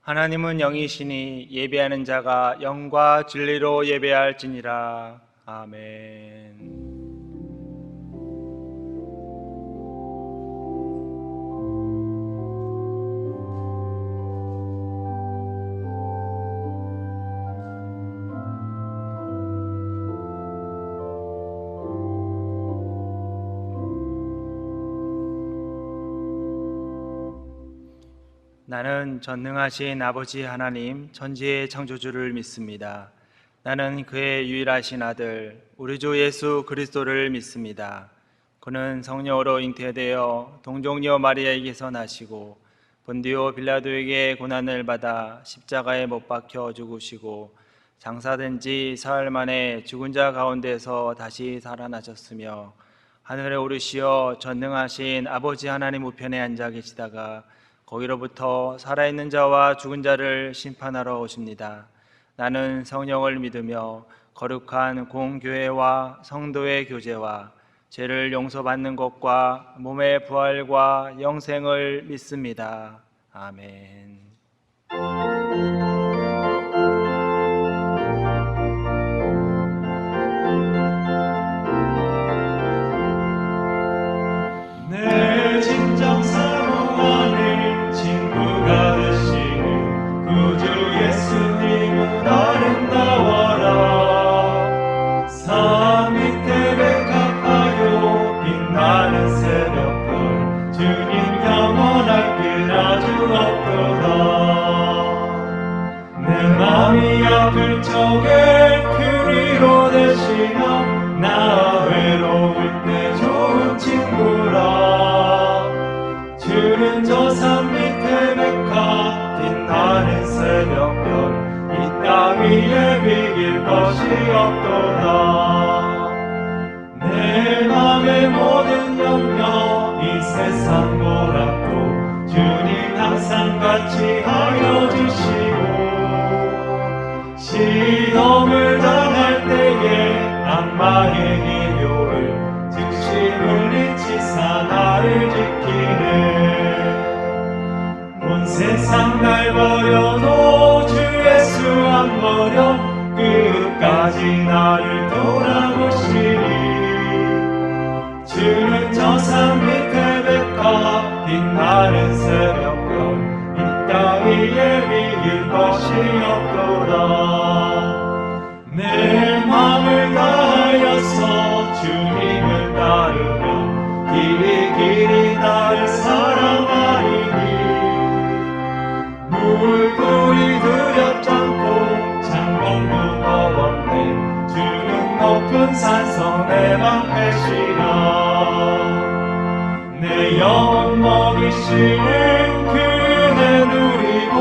하나님은 영이시니 예배하는 자가 영과 진리로 예배할지니라. 아멘. 나는 전능하신 아버지 하나님 천지의 창조주를 믿습니다. 나는 그의 유일하신 아들 우리 주 예수 그리스도를 믿습니다. 그는 성령으로 잉태되어 동정녀 마리아에게서 나시고 본디오 빌라도에게 고난을 받아 십자가에 못 박혀 죽으시고 장사된 지 사흘 만에 죽은 자 가운데서 다시 살아나셨으며 하늘에 오르시어 전능하신 아버지 하나님 우편에 앉아 계시다가 거기로부터 살아있는 자와 죽은 자를 심판하러 오십니다. 나는 성령을 믿으며 거룩한 공교회와 성도의 교제와 죄를 용서받는 것과 몸의 부활과 영생을 믿습니다. 아멘. 내 진정 사모하는 친구가 되시는 구주 예수님은 아름다워라. 산 밑에 백합하여 빛나는 새벽별 주님 영원할 길 아주 없도다. 내 마음이 아플 적에 그리로 되시며 나 외로울 때 좋은 친구라. 주는 저 산 밑에 백합 빛나는 새벽별 이 땅 위에 비길 것이 없도다. 내 맘의 모든 염려 이 세상 보라도 주님 항상 같이 하여 주시고 시험을 당할 때에 악마의 기교를 즉시 물리치사 나를 지키네. 온 세상 날 버려도 주 예수 안 버려 끝까지 나를 돌아보시리. 주는 저 산 밑에 백합 빛나는 새벽별 이 땅 위에 비길 것이 없도다. 내 맘을 다하여서 주님을 따르며 길이 나를 사랑하리니. 물불이 두렵잖고 창공도 더없네. 주는 높은 산성 내 방패시라. 내 영혼 먹이시는 그 은혜 누리고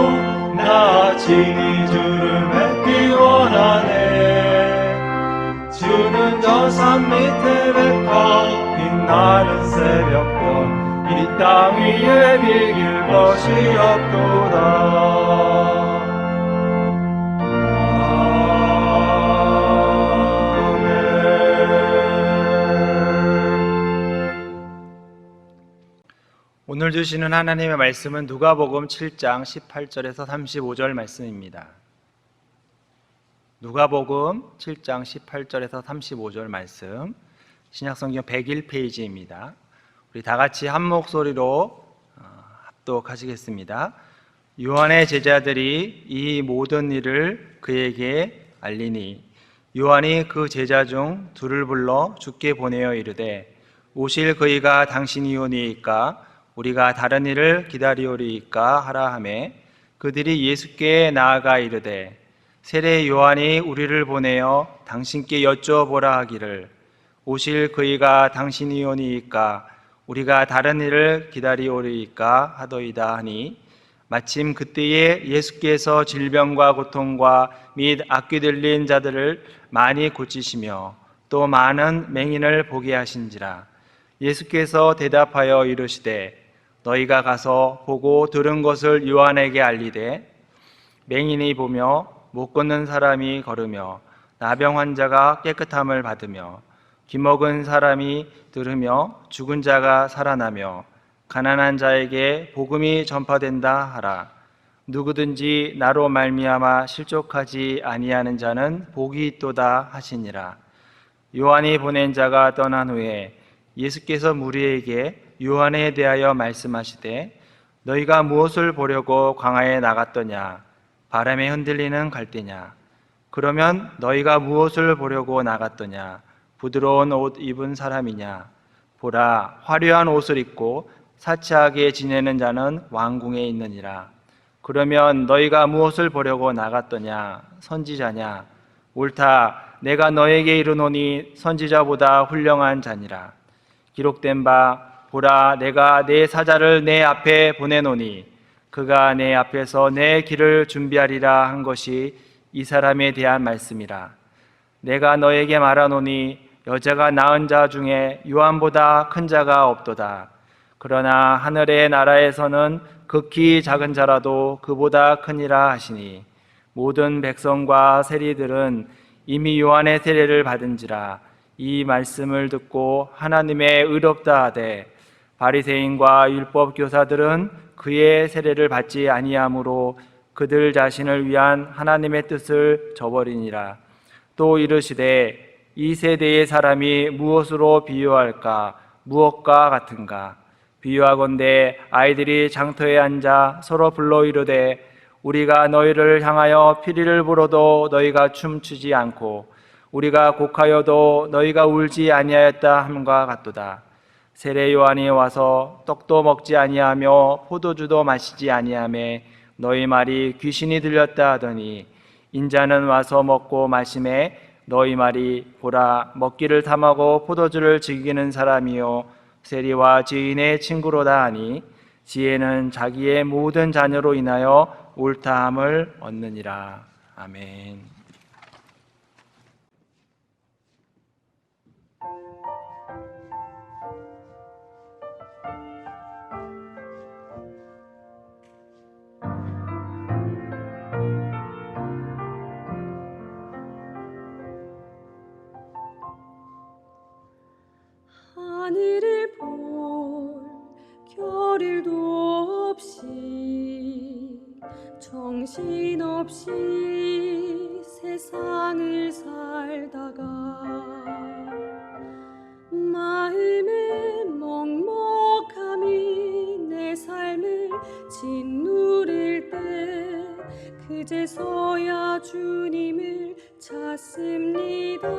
나 친히 주를 뵙기 원하네. 주는 저 산 밑에 백합 빛나는 새벽별 이 땅 위에 비길 것이 없도다. 오늘 주시는 하나님의 말씀은 누가복음 7장 18절에서 35절 말씀입니다. 누가복음 7장 18절에서 35절 말씀, 신약성경 101페이지입니다. 우리 다 같이 한 목소리로 합독하시겠습니다. 요한의 제자들이 이 모든 일을 그에게 알리니 요한이 그 제자 중 둘을 불러 주께 보내어 이르되 오실 그이가 당신이오니이까 우리가 다른 일을 기다리오리이까 하라 하매 그들이 예수께 나아가 이르되 세례 요한이 우리를 보내어 당신께 여쭤보라 하기를 오실 그이가 당신이오니이까 우리가 다른 일을 기다리오리이까 하더이다 하니 마침 그때에 예수께서 질병과 고통과 및 악귀 들린 자들을 많이 고치시며 또 많은 맹인을 보게 하신지라. 예수께서 대답하여 이르시되 너희가 가서 보고 들은 것을 요한에게 알리되 맹인이 보며 못 걷는 사람이 걸으며 나병 환자가 깨끗함을 받으며 귀먹은 사람이 들으며 죽은 자가 살아나며 가난한 자에게 복음이 전파된다 하라. 누구든지 나로 말미암아 실족하지 아니하는 자는 복이 있도다 하시니라. 요한이 보낸 자가 떠난 후에 예수께서 무리에게 요한에 대하여 말씀하시되 너희가 무엇을 보려고 광야에 나갔더냐? 바람에 흔들리는 갈대냐? 그러면 너희가 무엇을 보려고 나갔더냐? 부드러운 옷 입은 사람이냐? 보라, 화려한 옷을 입고 사치하게 지내는 자는 왕궁에 있느니라. 그러면 너희가 무엇을 보려고 나갔더냐? 선지자냐? 옳다, 내가 너에게 이르노니 선지자보다 훌륭한 자니라. 기록된 바 보라, 내가 내 사자를 내 앞에 보내노니 그가 내 앞에서 내 길을 준비하리라 한 것이 이 사람에 대한 말씀이라. 내가 너에게 말하노니 여자가 낳은 자 중에 요한보다 큰 자가 없도다. 그러나 하늘의 나라에서는 극히 작은 자라도 그보다 크니라 하시니 모든 백성과 세리들은 이미 요한의 세례를 받은지라. 이 말씀을 듣고 하나님의 의롭다 하되 바리새인과 율법 교사들은 그의 세례를 받지 아니하므로 그들 자신을 위한 하나님의 뜻을 저버리니라. 또 이르시되 이 세대의 사람이 무엇으로 비유할까? 무엇과 같은가? 비유하건대 아이들이 장터에 앉아 서로 불러 이르되 우리가 너희를 향하여 피리를 불어도 너희가 춤추지 않고 우리가 곡하여도 너희가 울지 아니하였다 함과 같도다. 세례 요한이 와서 떡도 먹지 아니하며 포도주도 마시지 아니하며 너희 말이 귀신이 들렸다 하더니 인자는 와서 먹고 마시매 너희 말이 보라 먹기를 탐하고 포도주를 즐기는 사람이요 세리와 지인의 친구로다 하니 지혜는 자기의 모든 자녀로 인하여 옳다함을 얻느니라. 아멘. 하늘을 볼 겨를도 없이 정신없이 세상을 살다가 마음의 먹먹함이 내 삶을 짓누를 때 그제서야 주님을 찾습니다.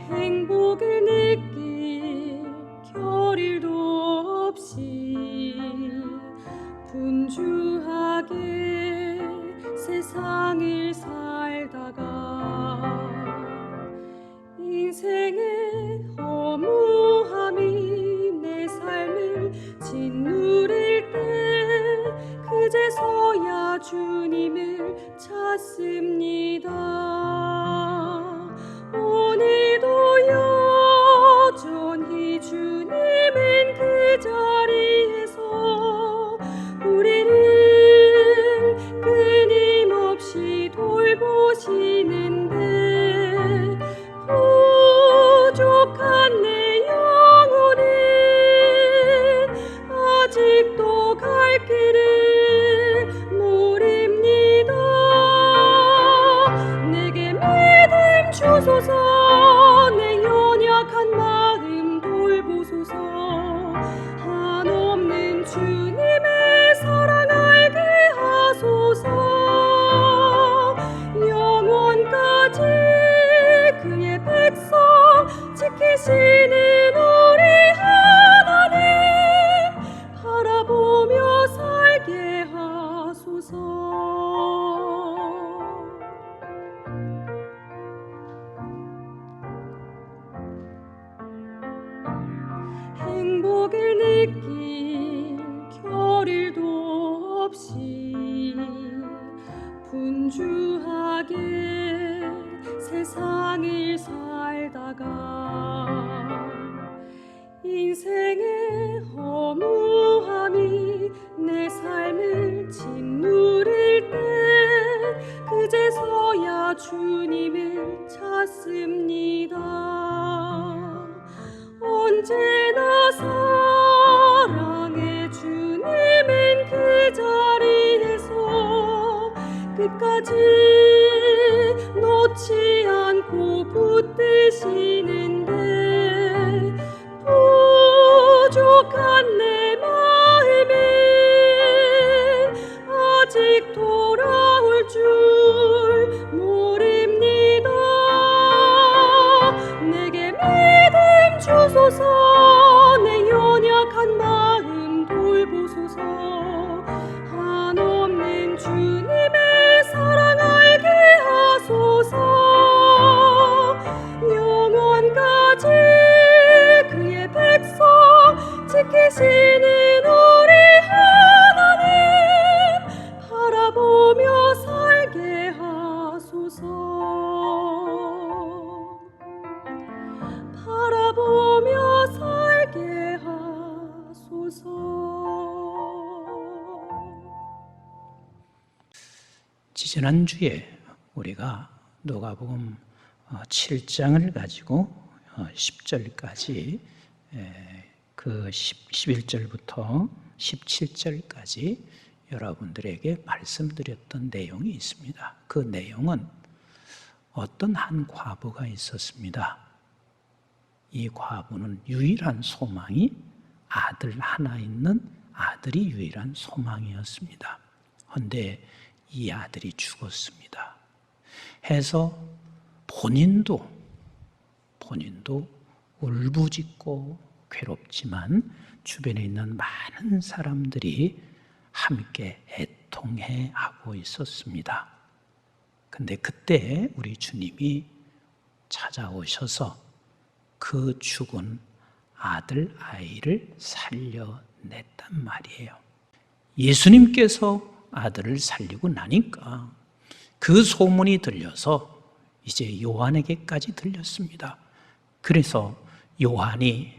행복을 느낄 겨를도 없이 분주하게 세상을 살다가 인생의 허무함이 내 삶을 짓누를 때 그제서야 주님을 찾습니다. 오늘도 여전히 주님은 그 자리에서 우리를 끊임없이 돌보시는데 부족한 내 영혼은 아직도 갈 길을 모릅니다. 내게 믿음 주소서. 내 연약한 마음 돌보소서. 한없는 주님의 사랑 알게 하소서. 영원까지 그의 백성 지키시는 우리 하나님 바라보며 살게 하소서. 행복을 느낄 겨를도 없이 분주하게 세상을 살다가 인생의 허무함이 내 삶을 짓누를 때 그제서야 주님을 찾습니다. 언제나 사랑의 주님은 그 자리에 끝까지 놓지 않고 붙드시는데 부족한 내 마음이 아직 돌아올 줄 모릅니다. 내게 믿음 주소서. 내 연약한 마음 돌보소서. 한없는 주님의 사랑 알게 하소서. 영원까지 그의 백성 지키시는 우리 하나님 바라보며 살게 하소서. 바라보며 살게 하소서. 지지난주에 우리가 누가복음 7장을 가지고 10절까지 그 11절부터 17절까지 여러분들에게 말씀드렸던 내용이 있습니다. 그 내용은 어떤 한 과부가 있었습니다. 이 과부는 유일한 소망이 아들 하나 있는 아들이 유일한 소망이었습니다. 그런데 이 아들이 죽었습니다. 해서 본인도 울부짖고 괴롭지만 주변에 있는 많은 사람들이 함께 애통해 하고 있었습니다. 근데 그때 우리 주님이 찾아오셔서 그 죽은 아들 아이를 살려냈단 말이에요. 예수님께서 아들을 살리고 나니까 그 소문이 들려서 이제 요한에게까지 들렸습니다. 그래서 요한이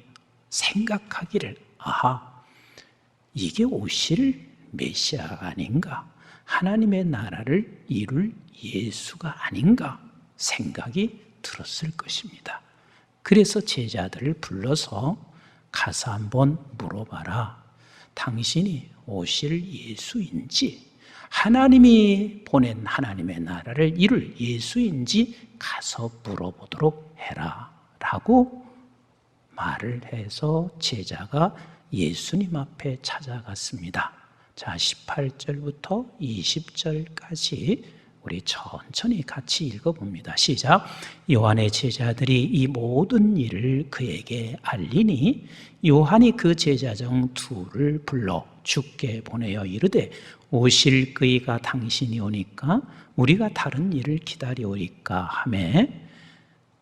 생각하기를 이게 오실 메시아가 아닌가, 하나님의 나라를 이룰 예수가 아닌가 생각이 들었을 것입니다. 그래서 제자들을 불러서 가서 한번 물어봐라. 당신이 오실 예수인지, 하나님이 보낸 하나님의 나라를 이룰 예수인지 가서 물어보도록 해라 라고 말을 해서 제자가 예수님 앞에 찾아갔습니다. 자, 18절부터 20절까지 우리 천천히 같이 읽어봅니다. 시작. 요한의 제자들이 이 모든 일을 그에게 알리니 요한이 그 제자 중 둘을 불러 주께 보내어 이르되 오실 그이가 당신이 오니까 우리가 다른 일을 기다리오리까 하매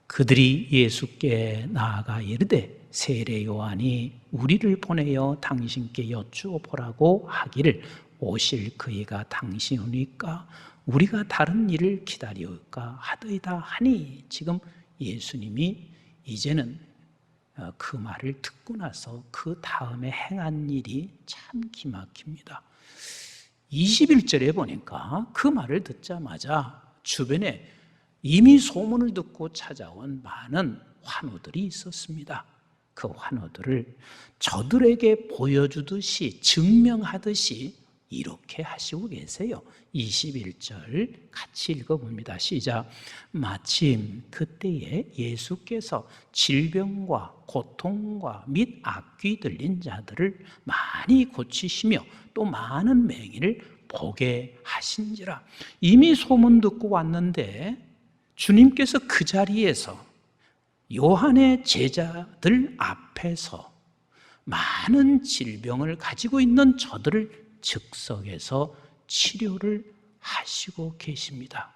그들이 예수께 나아가 이르되 세례 요한이 우리를 보내어 당신께 여쭈어 보라고 하기를 오실 그이가 당신이 오니까 우리가 다른 일을 기다리올까 하더이다 하니, 지금 예수님이 이제는 그 말을 듣고 나서 그 다음에 행한 일이 참 기막힙니다. 21절에 보니까 그 말을 듣자마자 주변에 이미 소문을 듣고 찾아온 많은 환우들이 있었습니다. 그 환우들을 저들에게 보여주듯이 증명하듯이 이렇게 하시고 계세요. 21절 같이 읽어봅니다. 시작. 마침 그때에 예수께서 질병과 고통과 및 악귀 들린 자들을 많이 고치시며 또 많은 맹인을 보게 하신지라. 이미 소문 듣고 왔는데 주님께서 그 자리에서 요한의 제자들 앞에서 많은 질병을 가지고 있는 저들을 즉석에서 치료를 하시고 계십니다.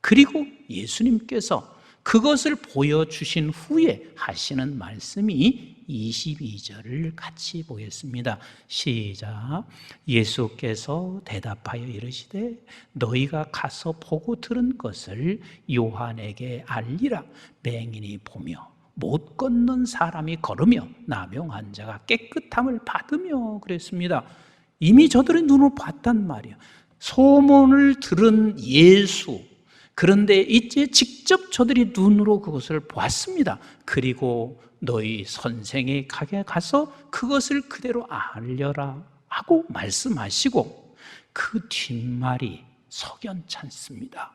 그리고 예수님께서 그것을 보여주신 후에 하시는 말씀이 22절을 같이 보겠습니다. 시작. 예수께서 대답하여 이르시되 너희가 가서 보고 들은 것을 요한에게 알리라. 맹인이 보며 못 걷는 사람이 걸으며 나병 환자가 깨끗함을 받으며 그랬습니다. 이미 저들의 눈으로 봤단 말이에요. 소문을 들은 예수, 그런데 이제 직접 저들이 눈으로 그것을 보았습니다. 그리고 너희 선생의 가게 가서 그것을 그대로 알려라 하고 말씀하시고 그 뒷말이 석연찮습니다.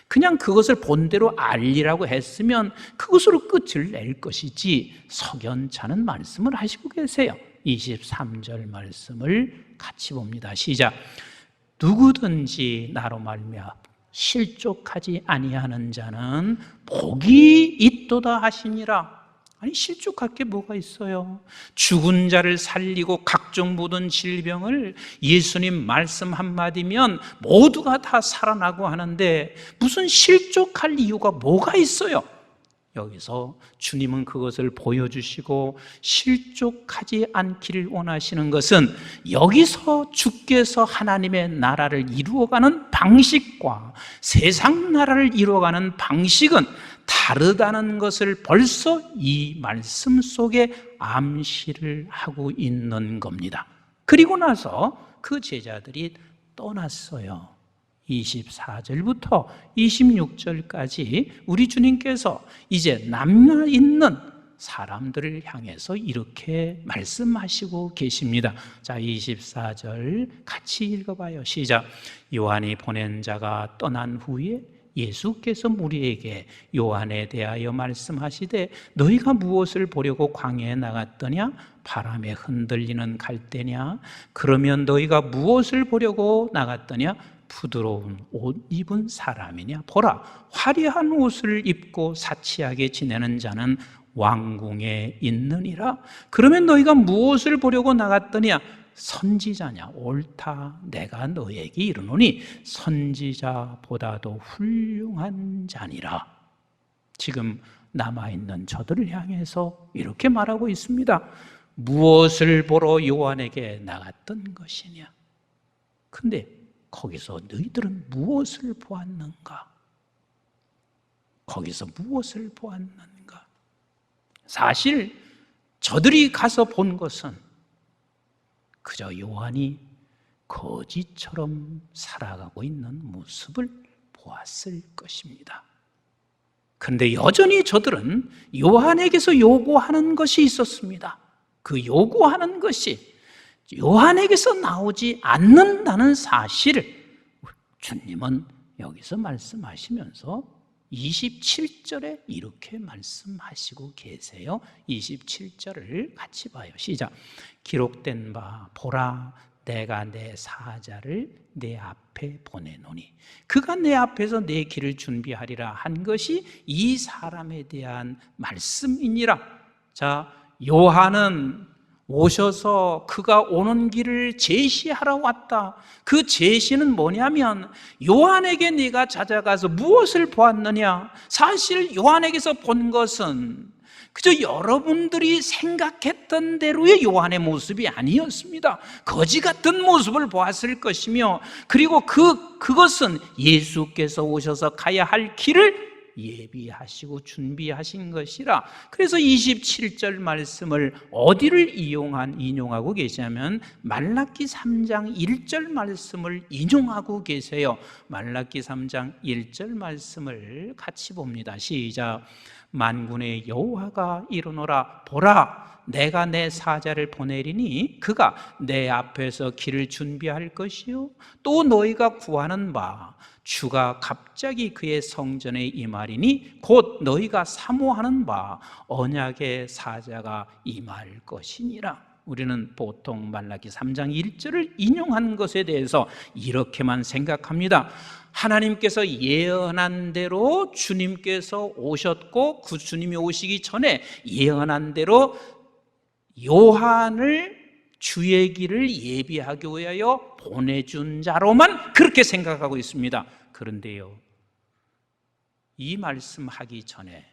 그냥 그것을 본대로 알리라고 했으면 그것으로 끝을 낼 것이지 석연찮은 말씀을 하시고 계세요. 23절 말씀을 같이 봅니다. 시작. 누구든지 나로 말미암아 실족하지 아니하는 자는 복이 있도다 하시니라. 아니, 실족할 게 뭐가 있어요? 죽은 자를 살리고 각종 모든 질병을 예수님 말씀 한마디면 모두가 다 살아나고 하는데 무슨 실족할 이유가 뭐가 있어요? 여기서 주님은 그것을 보여주시고 실족하지 않기를 원하시는 것은 여기서 주께서 하나님의 나라를 이루어가는 방식과 세상 나라를 이루어가는 방식은 다르다는 것을 벌써 이 말씀 속에 암시를 하고 있는 겁니다. 그리고 나서 그 제자들이 떠났어요. 24절부터 26절까지 우리 주님께서 이제 남아있는 사람들을 향해서 이렇게 말씀하시고 계십니다. 자, 24절 같이 읽어봐요. 시작. 요한이 보낸 자가 떠난 후에 예수께서 무리에게 요한에 대하여 말씀하시되 너희가 무엇을 보려고 광야에 나갔더냐? 바람에 흔들리는 갈대냐? 그러면 너희가 무엇을 보려고 나갔더냐? 부드러운 옷 입은 사람이냐? 보라, 화려한 옷을 입고 사치하게 지내는 자는 왕궁에 있느니라. 그러면 너희가 무엇을 보려고 나갔더냐? 선지자냐? 옳다. 내가 너에게 이르노니 선지자보다도 훌륭한 자니라. 지금 남아있는 저들을 향해서 이렇게 말하고 있습니다. 무엇을 보러 요한에게 나갔던 것이냐? 근데 거기서 너희들은 무엇을 보았는가? 거기서 무엇을 보았는가? 사실 저들이 가서 본 것은 그저 요한이 거지처럼 살아가고 있는 모습을 보았을 것입니다. 그런데 여전히 저들은 요한에게서 요구하는 것이 있었습니다. 그 요구하는 것이 요한에게서 나오지 않는다는 사실을 주님은 여기서 말씀하시면서 27절에 이렇게 말씀하시고 계세요. 27절을 같이 봐요. 시작. 기록된 바 보라, 내가 내 사자를 내 앞에 보내노니 그가 내 앞에서 내 길을 준비하리라 한 것이 이 사람에 대한 말씀이니라. 자, 요한은 오셔서 그가 오는 길을 제시하러 왔다. 그 제시는 뭐냐면 요한에게 네가 찾아가서 무엇을 보았느냐? 사실 요한에게서 본 것은 그저 여러분들이 생각했던 대로의 요한의 모습이 아니었습니다. 거지 같은 모습을 보았을 것이며 그리고 그것은 예수께서 오셔서 가야 할 길을 예비하시고 준비하신 것이라. 그래서 27절 말씀을 어디를 인용하고 계시냐면 말라기 3장 1절 말씀을 인용하고 계세요. 말라기 3장 1절 말씀을 같이 봅니다. 시작. 만군의 여호와가 이르노라 보라, 내가 내 사자를 보내리니 그가 내 앞에서 길을 준비할 것이요 또 너희가 구하는 바 주가 갑자기 그의 성전에 임하리니 곧 너희가 사모하는 바 언약의 사자가 임할 것이니라. 우리는 보통 말라기 3장 1절을 인용한 것에 대해서 이렇게만 생각합니다. 하나님께서 예언한 대로 주님께서 오셨고 그 주님이 오시기 전에 예언한 대로 요한을 주의 길을 예비하기 위하여 보내준 자로만 그렇게 생각하고 있습니다. 그런데요, 이 말씀하기 전에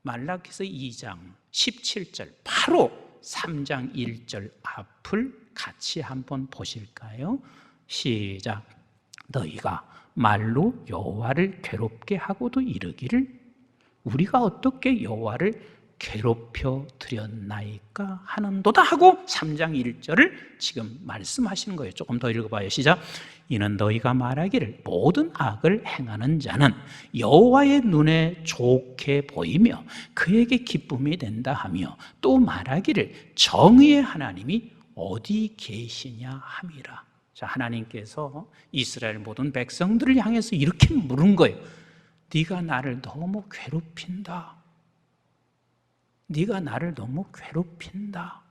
말라기서 2장 17절 바로 3장 1절 앞을 같이 한번 보실까요? 시작. 너희가 말로 여호와를 괴롭게 하고도 이르기를 우리가 어떻게 여호와를 괴롭혀 드렸나이까 하는도다 하고 3장 1절을 지금 말씀하시는 거예요. 조금 더 읽어봐요. 시작. 이는 너희가 말하기를 모든 악을 행하는 자는 여호와의 눈에 좋게 보이며 그에게 기쁨이 된다 하며 또 말하기를 정의의 하나님이 어디 계시냐 함이라. 자, 하나님께서 이스라엘 모든 백성들을 향해서 이렇게 물은 거예요. 네가 나를 너무 괴롭힌다. 네가 나를 너무 괴롭힌다.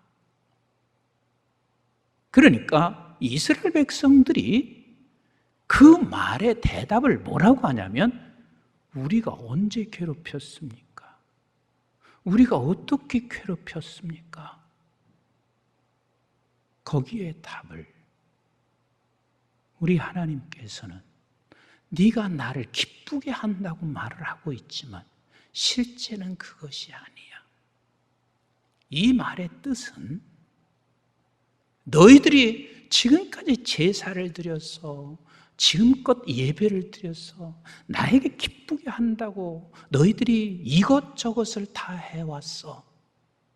그러니까 이스라엘 백성들이 그 말에 대답을 뭐라고 하냐면, 우리가 언제 괴롭혔습니까? 우리가 어떻게 괴롭혔습니까? 거기에 답을 우리 하나님께서는 네가 나를 기쁘게 한다고 말을 하고 있지만 실제는 그것이 아니야. 이 말의 뜻은 너희들이 지금까지 제사를 드려서 지금껏 예배를 드려서 나에게 기쁘게 한다고 너희들이 이것저것을 다 해왔어.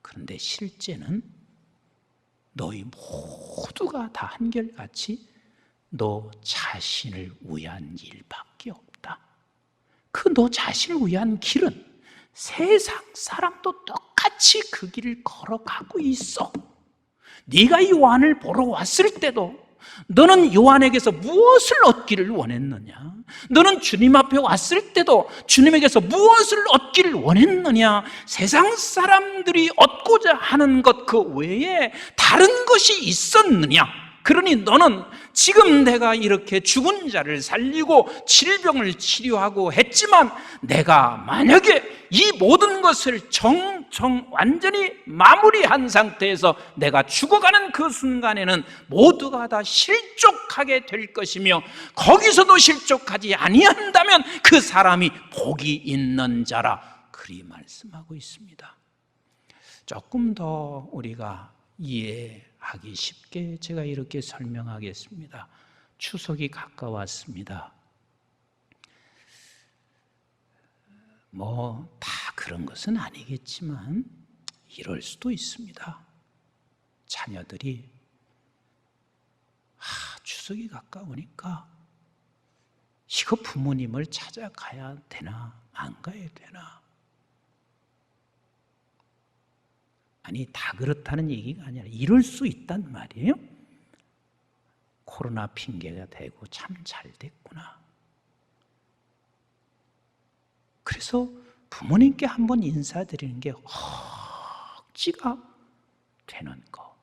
그런데 실제는 너희 모두가 다 한결같이 너 자신을 위한 일밖에 없다. 그 너 자신을 위한 길은 세상 사람도 똑같이 그 길을 걸어가고 있어. 네가 요한을 보러 왔을 때도 너는 요한에게서 무엇을 얻기를 원했느냐? 너는 주님 앞에 왔을 때도 주님에게서 무엇을 얻기를 원했느냐? 세상 사람들이 얻고자 하는 것 그 외에 다른 것이 있었느냐? 그러니 너는 지금 내가 이렇게 죽은 자를 살리고 질병을 치료하고 했지만 내가 만약에 이 모든 것을 완전히 마무리한 상태에서 내가 죽어가는 그 순간에는 모두가 다 실족하게 될 것이며 거기서도 실족하지 아니한다면 그 사람이 복이 있는 자라, 그리 말씀하고 있습니다. 조금 더 우리가 이해하기 쉽게 제가 이렇게 설명하겠습니다. 추석이 가까웠습니다. 다 그런 것은 아니겠지만 이럴 수도 있습니다. 자녀들이 추석이 가까우니까 이거 부모님을 찾아가야 되나 안 가야 되나. 아니, 다 그렇다는 얘기가 아니라 이럴 수 있단 말이에요. 코로나 핑계가 대고 참 잘 됐구나. 그래서 부모님께 한번 인사드리는 게 억지가 되는 거.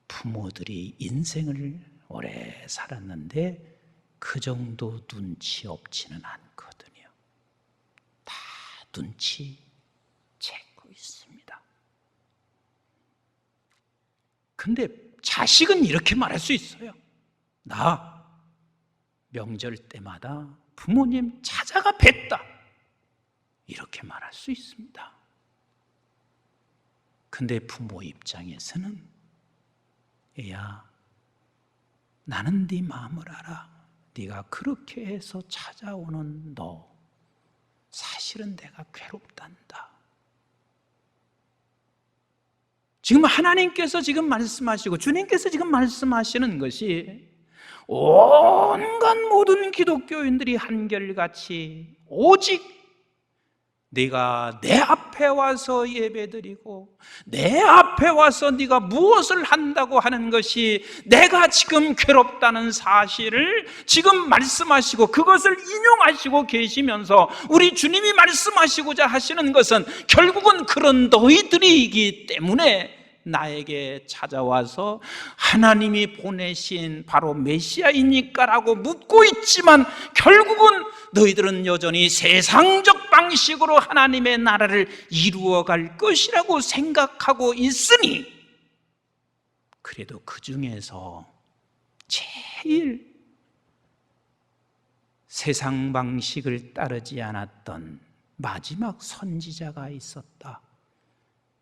부모들이 인생을 오래 살았는데 그 정도 눈치 없지는 않거든요. 다 눈치 채고 있습니다. 근데 자식은 이렇게 말할 수 있어요. 나 명절 때마다 부모님 찾아가 뵀다. 이렇게 말할 수 있습니다. 근데 부모 입장에서는 얘야, 나는 네 마음을 알아. 네가 그렇게 해서 찾아오는 너 사실은 내가 괴롭단다. 지금 하나님께서 지금 말씀하시고 주님께서 지금 말씀하시는 것이 온갖 모든 기독교인들이 한결같이 오직 네가 내 앞에 와서 예배드리고 내 앞에 와서 네가 무엇을 한다고 하는 것이 내가 지금 괴롭다는 사실을 지금 말씀하시고 그것을 인용하시고 계시면서 우리 주님이 말씀하시고자 하시는 것은 결국은 그런 너희들이기 때문에 나에게 찾아와서 하나님이 보내신 바로 메시아이니까 라고 묻고 있지만 결국은 너희들은 여전히 세상적 방식으로 하나님의 나라를 이루어갈 것이라고 생각하고 있으니, 그래도 그 중에서 제일 세상 방식을 따르지 않았던 마지막 선지자가 있었다.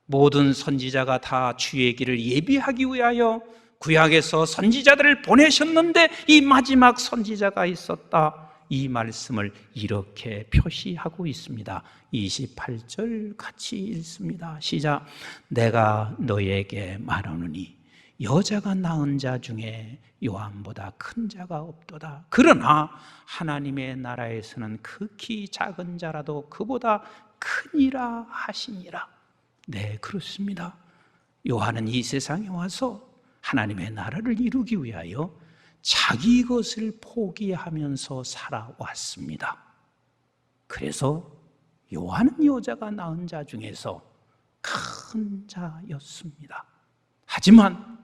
모든 선지자가 다 주의 길을 예비하기 위하여 구약에서 선지자들을 보내셨는데 이 마지막 선지자가 있었다. 이 말씀을 이렇게 표시하고 있습니다. 28절 같이 읽습니다. 시작. 내가 너에게 말하노니 여자가 낳은 자 중에 요한보다 큰 자가 없도다. 그러나 하나님의 나라에서는 극히 작은 자라도 그보다 크니라 하시니라. 네, 그렇습니다. 요한은 이 세상에 와서 하나님의 나라를 이루기 위하여 자기 것을 포기하면서 살아왔습니다. 그래서 요한은 여자가 낳은 자 중에서 큰 자였습니다. 하지만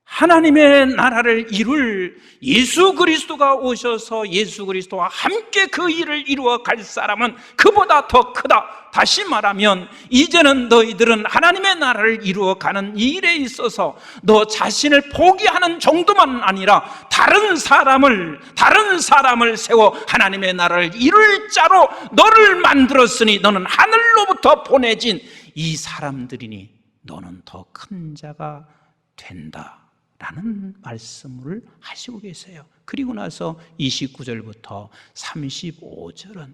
하나님의 나라를 이룰 예수 그리스도가 오셔서 예수 그리스도와 함께 그 일을 이루어 갈 사람은 그보다 더 크다. 다시 말하면 이제는 너희들은 하나님의 나라를 이루어 가는 이 일에 있어서 너 자신을 포기하는 정도만 아니라 다른 사람을 세워 하나님의 나라를 이룰 자로 너를 만들었으니 너는 하늘로부터 보내진 이 사람들이니 너는 더 큰 자가 된다 라는 말씀을 하시고 계세요. 그리고 나서 29절부터 35절은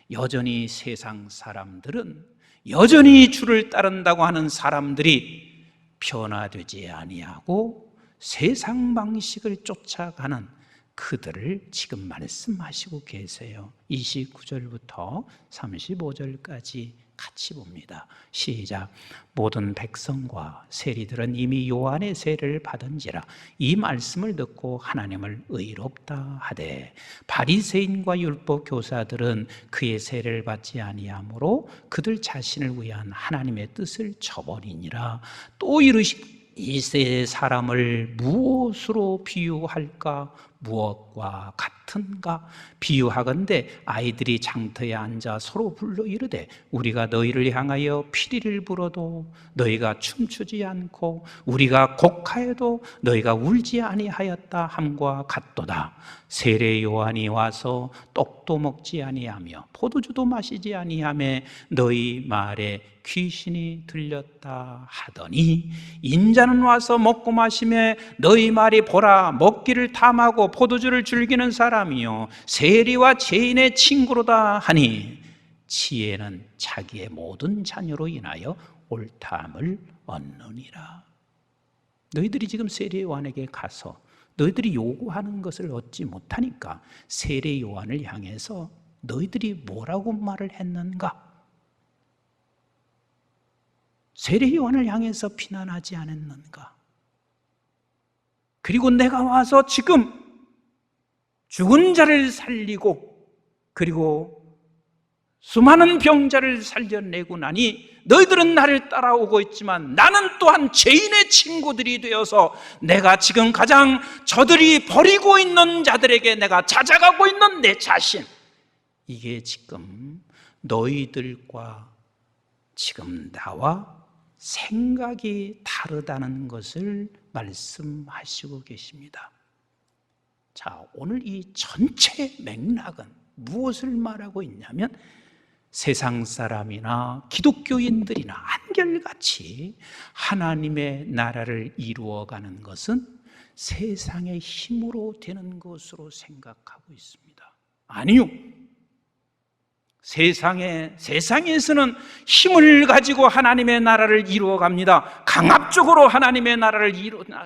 여전히 세상 사람들은, 여전히 주를 따른다고 하는 사람들이 변화되지 아니하고 세상 방식을 쫓아가는 그들을 지금 말씀하시고 계세요. 29절부터 35절까지 같이 봅니다. 시작. 모든 백성과 세리들은 이미 요한의 세례를 받은지라 이 말씀을 듣고 하나님을 의롭다 하되 바리새인과 율법 교사들은 그의 세례를 받지 아니하므로 그들 자신을 위한 하나님의 뜻을 저버리니라. 또 이르시 이 세대 사람을 무엇으로 비유할까? 무엇과 같은가? 비유하건대 아이들이 장터에 앉아 서로 불러 이르되 우리가 너희를 향하여 피리를 불어도 너희가 춤추지 않고 우리가 곡하여도 너희가 울지 아니하였다 함과 같도다. 세례 요한이 와서 떡도 먹지 아니하며 포도주도 마시지 아니하며 너희 말에 귀신이 들렸다 하더니 인자는 와서 먹고 마시며 너희 말이 보라 먹기를 탐하고 포도주를 즐기는 사람이요 세리와 죄인의 친구로다 하니 지혜는 자기의 모든 자녀로 인하여 옳다함을 얻느니라. 너희들이 지금 세례 요한에게 가서 너희들이 요구하는 것을 얻지 못하니까 세례 요한을 향해서 너희들이 뭐라고 말을 했는가? 세례 요한을 향해서 비난하지 않았는가? 그리고 내가 와서 지금 죽은 자를 살리고 그리고 수많은 병자를 살려내고 나니 너희들은 나를 따라오고 있지만 나는 또한 죄인의 친구들이 되어서 내가 지금 가장 저들이 버리고 있는 자들에게 내가 찾아가고 있는 내 자신, 이게 지금 너희들과 지금 나와 생각이 다르다는 것을 말씀하시고 계십니다. 자, 오늘 이 전체 맥락은 무엇을 말하고 있냐면 세상 사람이나 기독교인들이나 한결같이 하나님의 나라를 이루어가는 것은 세상의 힘으로 되는 것으로 생각하고 있습니다. 아니요. 세상에서는 힘을 가지고 하나님의 나라를 이루어갑니다. 강압적으로 하나님의 나라를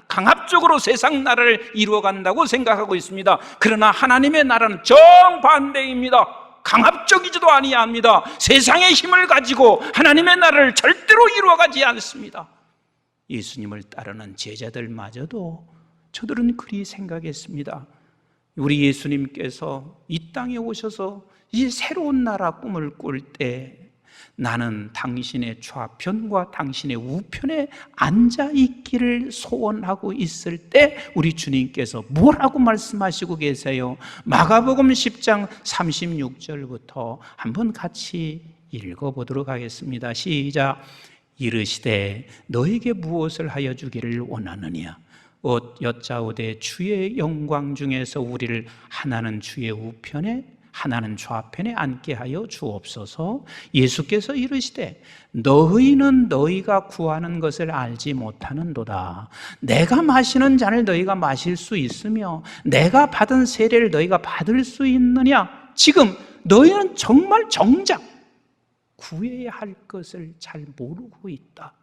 강압적으로 세상 나라를 이루어간다고 생각하고 있습니다. 그러나 하나님의 나라는 정반대입니다. 강압적이지도 아니합니다. 세상의 힘을 가지고 하나님의 나라를 절대로 이루어가지 않습니다. 예수님을 따르는 제자들마저도 저들은 그리 생각했습니다. 우리 예수님께서 이 땅에 오셔서 이 새로운 나라 꿈을 꿀 때 나는 당신의 좌편과 당신의 우편에 앉아있기를 소원하고 있을 때 우리 주님께서 뭐라고 말씀하시고 계세요? 마가복음 10장 36절부터 한번 같이 읽어보도록 하겠습니다. 시작. 이르시되 너에게 무엇을 하여 주기를 원하느냐? 여짜오되 주의 영광 중에서 우리를 하나는 주의 우편에 하나는 좌편에 앉게 하여 주옵소서. 예수께서 이르시되 너희는 너희가 구하는 것을 알지 못하는도다. 내가 마시는 잔을 너희가 마실 수 있으며 내가 받은 세례를 너희가 받을 수 있느냐? 지금 너희는 정말 정작 구해야 할 것을 잘 모르고 있다.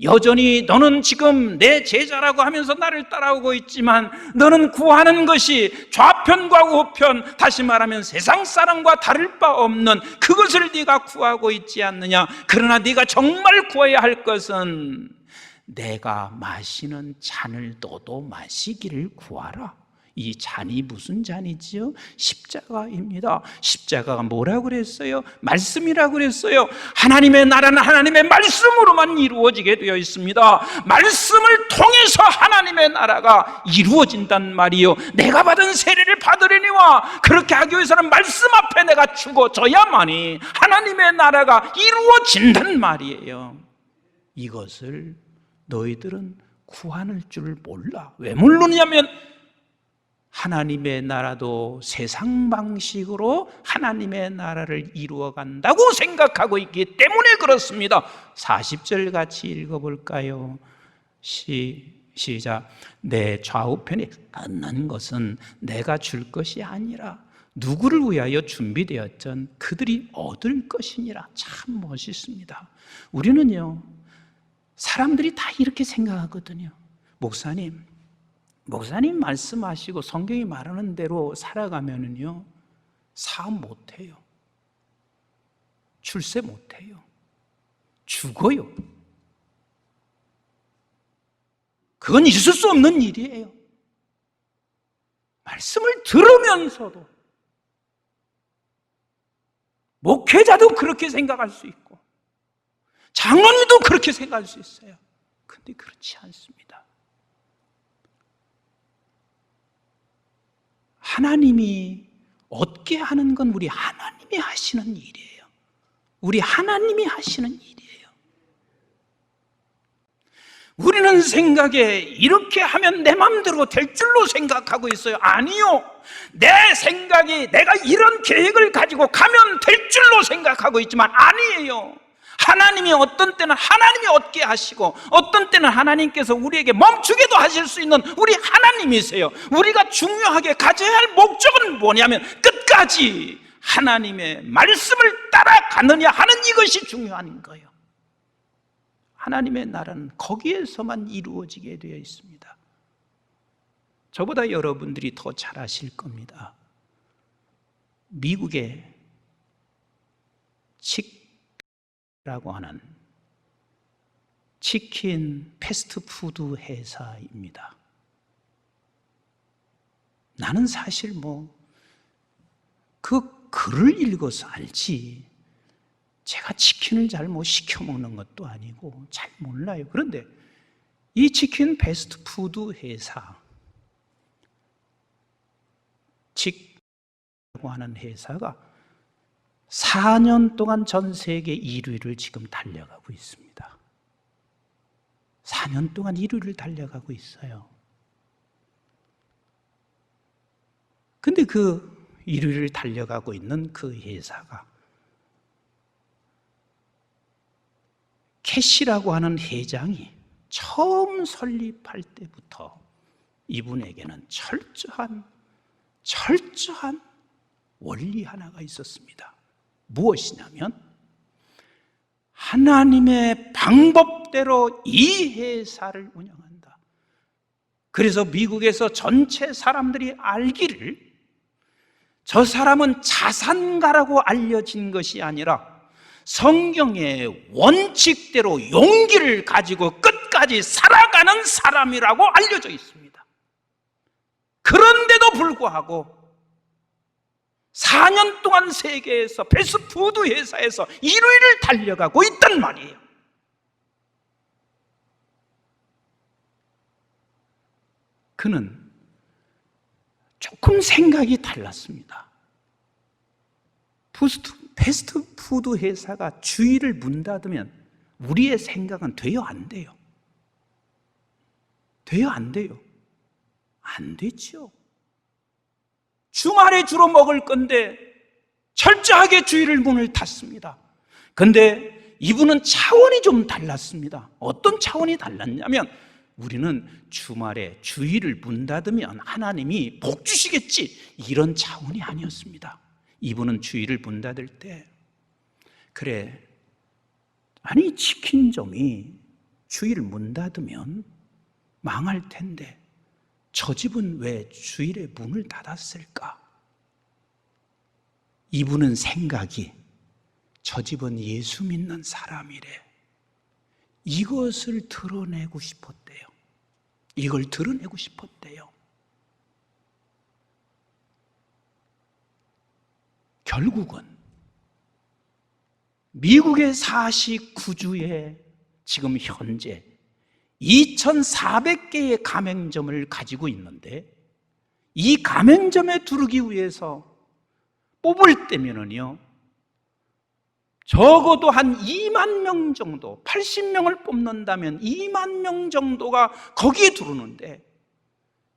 여전히 너는 지금 내 제자라고 하면서 나를 따라오고 있지만 너는 구하는 것이 좌편과 우편, 다시 말하면 세상 사람과 다를 바 없는 그것을 네가 구하고 있지 않느냐. 그러나 네가 정말 구해야 할 것은 내가 마시는 잔을 너도 마시기를 구하라. 이 잔이 무슨 잔이지요? 십자가입니다. 십자가가 뭐라고 그랬어요? 말씀이라고 그랬어요. 하나님의 나라는 하나님의 말씀으로만 이루어지게 되어 있습니다. 말씀을 통해서 하나님의 나라가 이루어진단 말이요. 내가 받은 세례를 받으려니와 그렇게 하기 위해서는 말씀 앞에 내가 죽어져야만이 하나님의 나라가 이루어진단 말이에요. 이것을 너희들은 구하는 줄 몰라. 왜 모르냐면 하나님의 나라도 세상 방식으로 하나님의 나라를 이루어간다고 생각하고 있기 때문에 그렇습니다. 40절 같이 읽어볼까요? 시작. 내 좌우편에 앉는 것은 내가 줄 것이 아니라 누구를 위하여 준비되었던 그들이 얻을 것이니라. 참 멋있습니다. 우리는요, 사람들이 다 이렇게 생각하거든요. 목사님 말씀하시고 성경이 말하는 대로 살아가면은요, 사업 못해요. 출세 못해요. 죽어요. 그건 있을 수 없는 일이에요. 말씀을 들으면서도 목회자도 그렇게 생각할 수 있고 장로님도 그렇게 생각할 수 있어요. 근데 그렇지 않습니다. 하나님이 얻게 하는 건 우리 하나님이 하시는 일이에요. 우리 하나님이 하시는 일이에요. 우리는 생각에 이렇게 하면 내 마음대로 될 줄로 생각하고 있어요. 아니요. 내 생각이 내가 이런 계획을 가지고 가면 될 줄로 생각하고 있지만 아니에요. 하나님이 어떤 때는 하나님이 얻게 하시고 어떤 때는 하나님께서 우리에게 멈추게도 하실 수 있는 우리 하나님이세요. 우리가 중요하게 가져야 할 목적은 뭐냐면 끝까지 하나님의 말씀을 따라가느냐 하는 이것이 중요한 거예요. 하나님의 나라는 거기에서만 이루어지게 되어 있습니다. 저보다 여러분들이 더 잘 아실 겁니다. 미국의 라고 하는 치킨 패스트푸드 회사입니다. 나는 사실 그 글을 읽어서 알지 제가 치킨을 잘 시켜 먹는 것도 아니고 잘 몰라요. 그런데 이 치킨 패스트푸드 회사 치라고 하는 회사가 4년 동안 전 세계 1위를 지금 달려가고 있습니다. 4년 동안 1위를 달려가고 있어요. 근데 그 1위를 달려가고 있는 그 회사가 캐시라고 하는 회장이 처음 설립할 때부터 이분에게는 철저한 원리 하나가 있었습니다. 무엇이냐면 하나님의 방법대로 이 회사를 운영한다. 그래서 미국에서 전체 사람들이 알기를 저 사람은 자산가라고 알려진 것이 아니라 성경의 원칙대로 용기를 가지고 끝까지 살아가는 사람이라고 알려져 있습니다. 그런데도 불구하고 4년 동안 세계에서 패스트푸드 회사에서 1위를 달려가고 있단 말이에요. 그는 조금 생각이 달랐습니다. 패스트푸드 회사가 주일을 문 닫으면 우리의 생각은 돼요, 안 돼요? 돼요, 안 돼요? 안 되죠. 주말에 주로 먹을 건데 철저하게 주일을 문을 닫습니다. 그런데 이분은 차원이 좀 달랐습니다. 어떤 차원이 달랐냐면 우리는 주말에 주일을 문 닫으면 하나님이 복 주시겠지 이런 차원이 아니었습니다. 이분은 주일을 문 닫을 때 그래, 아니 치킨점이 주일 문 닫으면 망할 텐데 저 집은 왜 주일에 문을 닫았을까? 이분은 생각이 저 집은 예수 믿는 사람이래. 이것을 드러내고 싶었대요. 이걸 드러내고 싶었대요. 결국은 미국의 49주에 지금 현재 2,400개의 가맹점을 가지고 있는데, 이 가맹점에 두르기 위해서 뽑을 때면은요, 적어도 한 2만 명 정도, 80명을 뽑는다면 2만 명 정도가 거기에 두르는데,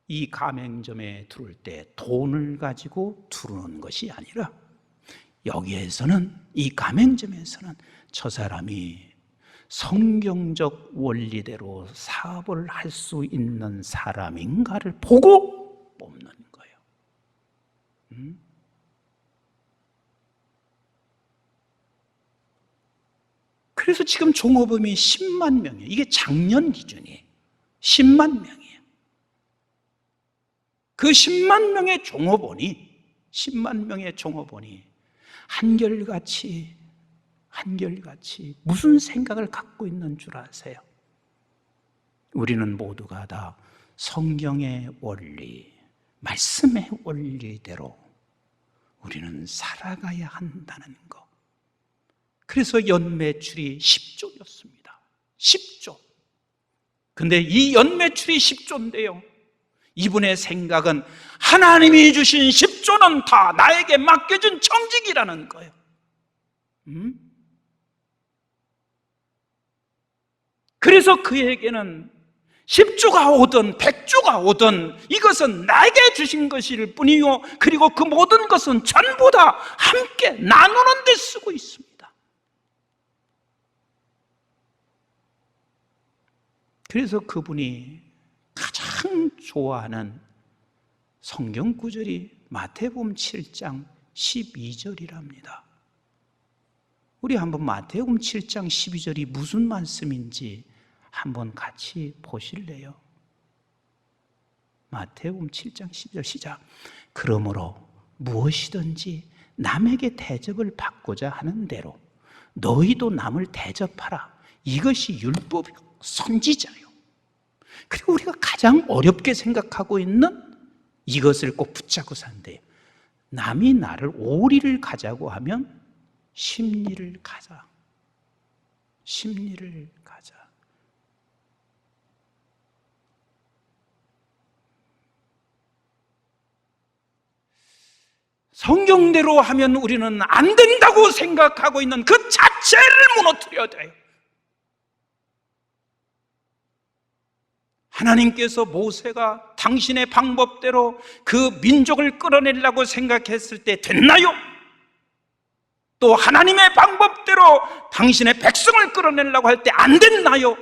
이 가맹점에 두를 때 돈을 가지고 두르는 것이 아니라, 여기에서는, 이 가맹점에서는 저 사람이 성경적 원리대로 사업을 할 수 있는 사람인가를 보고 뽑는 거예요. 그래서 지금 종업원이 10만 명이에요. 이게 작년 기준이에요. 10만 명이에요. 그 10만 명의 종업원이, 10만 명의 종업원이 한결같이 무슨 생각을 갖고 있는 줄 아세요? 우리는 모두가 다 성경의 원리, 말씀의 원리대로 우리는 살아가야 한다는 것. 그래서 연매출이 10조였습니다. 10조. 근데 이 연매출이 10조인데요, 이분의 생각은 하나님이 주신 10조는 다 나에게 맡겨준 청직이라는 거예요. 그래서 그에게는 10조가 오든 100조가 오든 이것은 나에게 주신 것일 뿐이요, 그리고 그 모든 것은 전부 다 함께 나누는 데 쓰고 있습니다. 그래서 그분이 가장 좋아하는 성경 구절이 마태복음 7장 12절이랍니다. 우리 한번 마태복음 7장 12절이 무슨 말씀인지 한번 같이 보실래요? 마태복음 7장 12절 시작. 그러므로 무엇이든지 남에게 대접을 받고자 하는 대로 너희도 남을 대접하라. 이것이 율법이요 선지자요. 그리고 우리가 가장 어렵게 생각하고 있는 이것을 꼭 붙잡고 산대요. 남이 나를 오리를 가자고 하면 십리를 가자. 십리를 가자. 성경대로 하면 우리는 안 된다고 생각하고 있는 그 자체를 무너뜨려야 돼요. 하나님께서 모세가 당신의 방법대로 그 민족을 끌어내려고 생각했을 때 됐나요? 또 하나님의 방법대로 당신의 백성을 끌어내려고 할 때 안 됐나요?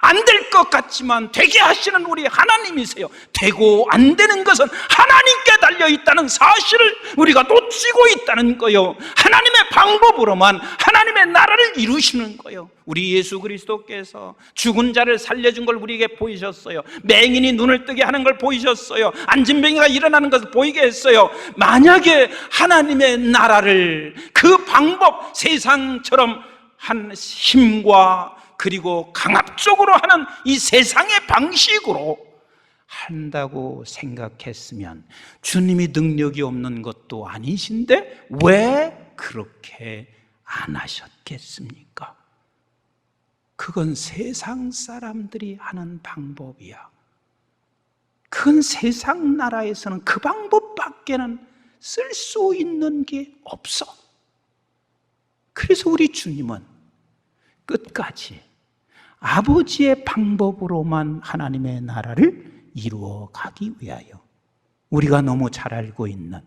안 될 것 같지만 되게 하시는 우리 하나님이세요. 되고 안 되는 것은 하나님께 달려있다는 사실을 우리가 놓치고 있다는 거예요. 하나님의 방법으로만 하나님의 나라를 이루시는 거예요. 우리 예수 그리스도께서 죽은 자를 살려준 걸 우리에게 보이셨어요. 맹인이 눈을 뜨게 하는 걸 보이셨어요. 안진뱅이가 일어나는 것을 보이게 했어요. 만약에 하나님의 나라를 그 방법, 세상처럼 한 힘과 그리고 강압적으로 하는 이 세상의 방식으로 한다고 생각했으면 주님이 능력이 없는 것도 아니신데 왜 그렇게 안 하셨겠습니까? 그건 세상 사람들이 하는 방법이야. 그건 세상 나라에서는 그 방법밖에는 쓸 수 있는 게 없어. 그래서 우리 주님은 끝까지 아버지의 방법으로만 하나님의 나라를 이루어 가기 위하여 우리가 너무 잘 알고 있는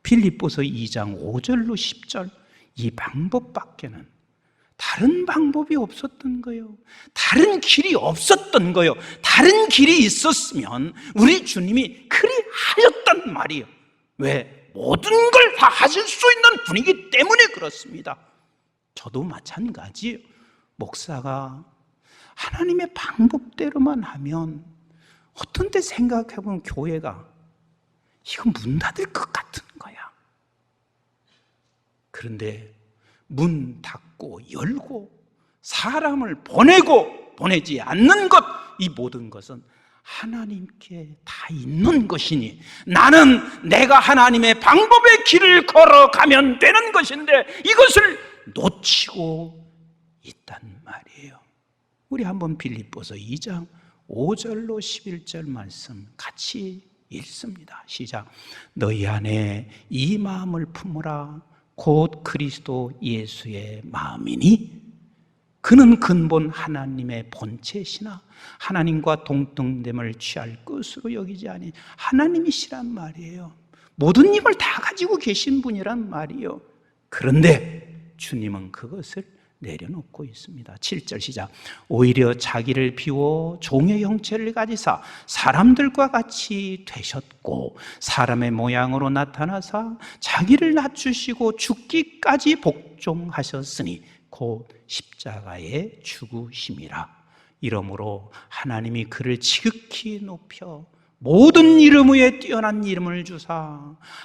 빌립보서 2장 5절로 10절 이 방법밖에는 다른 방법이 없었던 거예요. 다른 길이 없었던 거예요. 다른 길이 있었으면 우리 주님이 그리 하셨단 말이에요. 왜? 모든 걸 다 하실 수 있는 분이기 때문에 그렇습니다. 저도 마찬가지예요. 목사가 하나님의 방법대로만 하면 어떤 때 생각해보면 교회가 이거 문 닫을 것 같은 거야. 그런데 문 닫고 열고 사람을 보내고 보내지 않는 것, 이 모든 것은 하나님께 다 있는 것이니 나는 내가 하나님의 방법의 길을 걸어가면 되는 것인데 이것을 놓치고 있단 말이에요. 우리 한번 빌립보서 2장 5절로 11절 말씀 같이 읽습니다. 시작. 너희 안에 이 마음을 품으라. 곧 그리스도 예수의 마음이니 그는 근본 하나님의 본체시나 하나님과 동등됨을 취할 것으로 여기지 아니 하나님이시란 말이에요. 모든 힘을 다 가지고 계신 분이란 말이에요. 그런데 주님은 그것을 내려놓고 있습니다. 7절 시작. 오히려 자기를 비워 종의 형체를 가지사 사람들과 같이 되셨고 사람의 모양으로 나타나사 자기를 낮추시고 죽기까지 복종하셨으니 곧 십자가에 죽으심이라. 이러므로 하나님이 그를 지극히 높여 모든 이름 위에 뛰어난 이름을 주사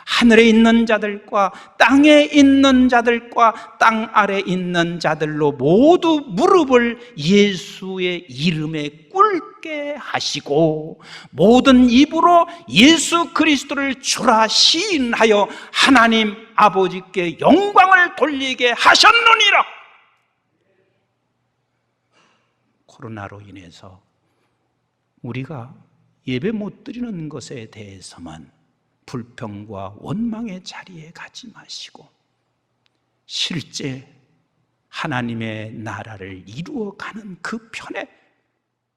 하늘에 있는 자들과 땅에 있는 자들과 땅 아래 있는 자들로 모두 무릎을 예수의 이름에 꿇게 하시고 모든 입으로 예수 그리스도를 주라 시인하여 하나님 아버지께 영광을 돌리게 하셨느니라. 코로나로 인해서 우리가 예배 못 드리는 것에 대해서만 불평과 원망의 자리에 가지 마시고 실제 하나님의 나라를 이루어가는 그 편에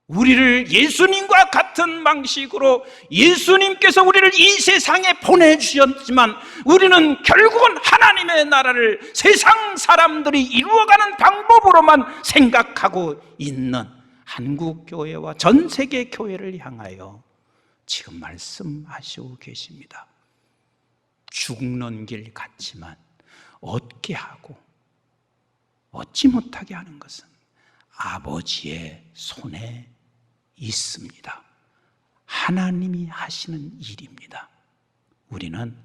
우리를 예수님과 같은 방식으로 예수님께서 우리를 이 세상에 보내주셨지만 우리는 결국은 하나님의 나라를 세상 사람들이 이루어가는 방법으로만 생각하고 있는 한국교회와 전 세계 교회를 향하여 지금 말씀하시고 계십니다. 죽는 길 같지만 얻게 하고 얻지 못하게 하는 것은 아버지의 손에 있습니다. 하나님이 하시는 일입니다. 우리는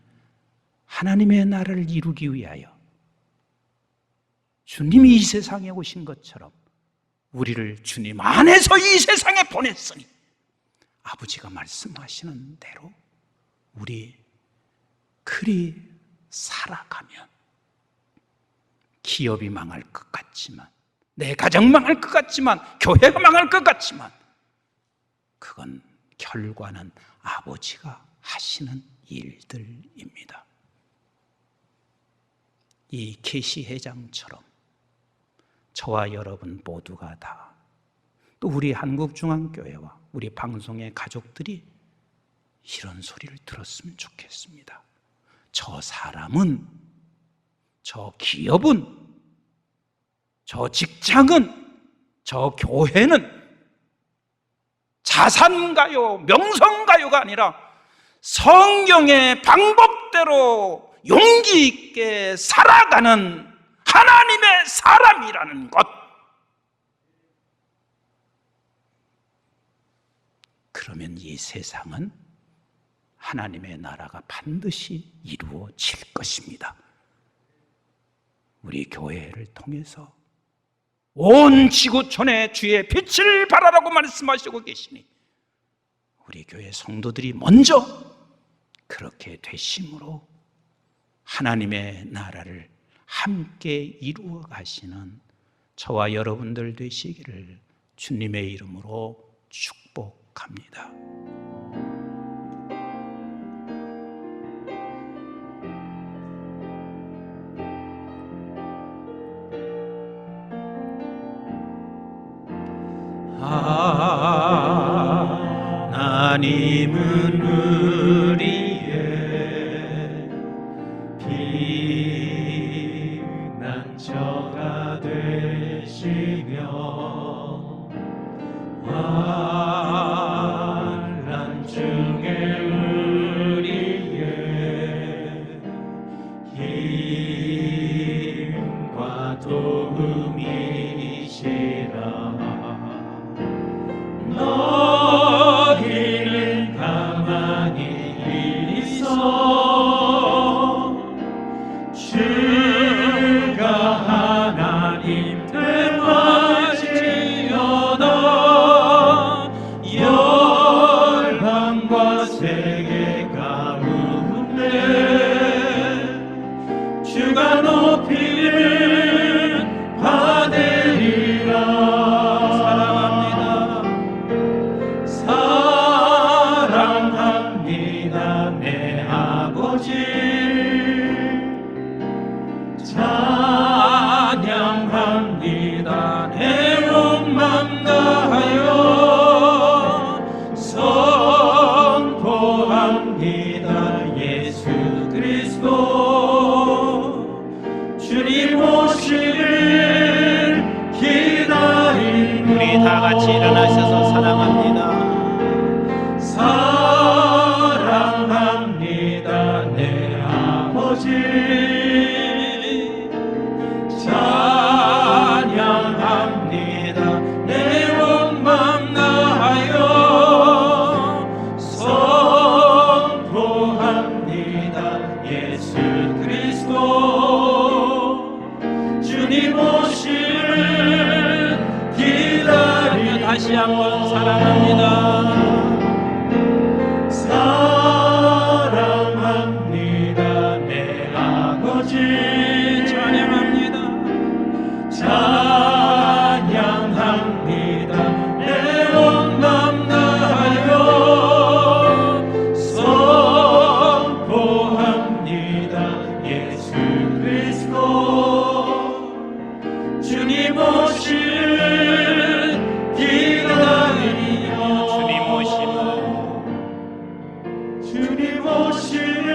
하나님의 나라를 이루기 위하여 주님이 이 세상에 오신 것처럼 우리를 주님 안에서 이 세상에 보냈으니 아버지가 말씀하시는 대로 우리 그리 살아가면 기업이 망할 것 같지만 내 가정 망할 것 같지만 교회가 망할 것 같지만 그건 결과는 아버지가 하시는 일들입니다. 이 계시회장처럼 저와 여러분 모두가 다 또 우리 한국중앙교회와 우리 방송의 가족들이 이런 소리를 들었으면 좋겠습니다. 저 사람은, 저 기업은, 저 직장은, 저 교회는 자산가요, 명성가요가 아니라 성경의 방법대로 용기 있게 살아가는 하나님의 사람이라는 것. 그러면 이 세상은 하나님의 나라가 반드시 이루어질 것입니다. 우리 교회를 통해서 온 지구촌에 주의 빛을 발하라고 말씀하시고 계시니 우리 교회 성도들이 먼저 그렇게 되심으로 하나님의 나라를 함께 이루어 가시는 저와 여러분들 되시기를 주님의 이름으로 축복합니다. 하나님은 우리의 피난처가 되시며 환난 중에 우리의 힘과 도움이시라. 너희는 가만히 소망합니다. 예수 그리스도 주님 오시길 기다립니다. 우리 다 같이 일어나셔서 사랑합니다. 사랑합니다. 내 아버지 찬양합니다. 내 온 맘 다하여 선포합니다. 예수 그리스도 주님 오시를 기다리며 다시 한번 사랑합니다. 사랑합니다. 내 아버지 찬양합니다. 찬양합니다. 내 온 맘 다하여 선포합니다. 예수 그리스도 주님 오시를 기다리며 주님 오시면 주님 오시를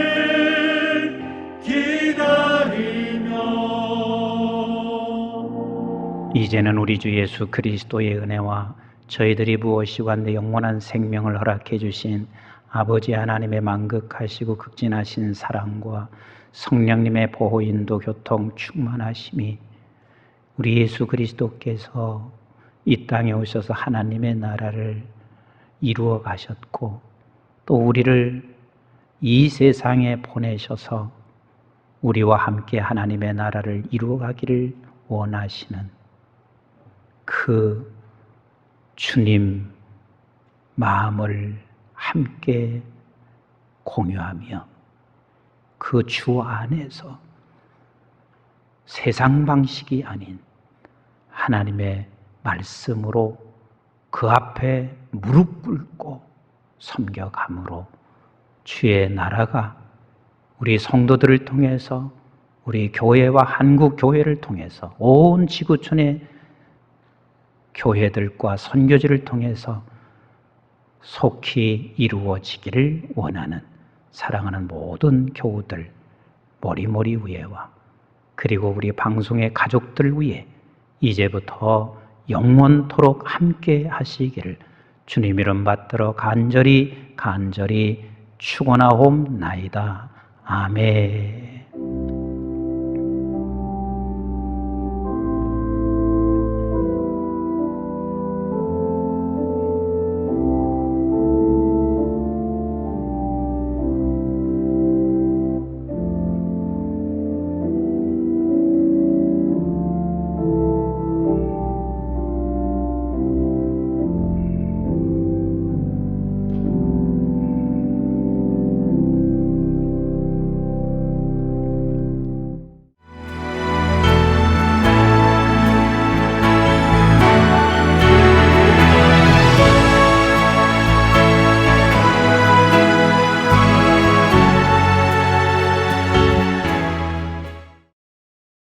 기다리며 이제는 우리 주 예수 그리스도의 은혜와 저희들이 무엇이 관대 영원한 생명을 허락해 주신 아버지 하나님의 만극하시고 극진하신 사랑과 성령님의 보호 인도 교통 충만하심이 우리 예수 그리스도께서 이 땅에 오셔서 하나님의 나라를 이루어 가셨고 또 우리를 이 세상에 보내셔서 우리와 함께 하나님의 나라를 이루어 가기를 원하시는 그 주님 마음을 함께 공유하며 그 주 안에서 세상 방식이 아닌 하나님의 말씀으로 그 앞에 무릎 꿇고 섬겨감으로 주의 나라가 우리 성도들을 통해서 우리 교회와 한국 교회를 통해서 온 지구촌의 교회들과 선교지를 통해서 속히 이루어지기를 원하는 사랑하는 모든 교우들 모리모리 위에와 그리고 우리 방송의 가족들 위에 이제부터 영원토록 함께 하시기를 주님 이름 받들어 간절히 축원하옵나이다. 아멘.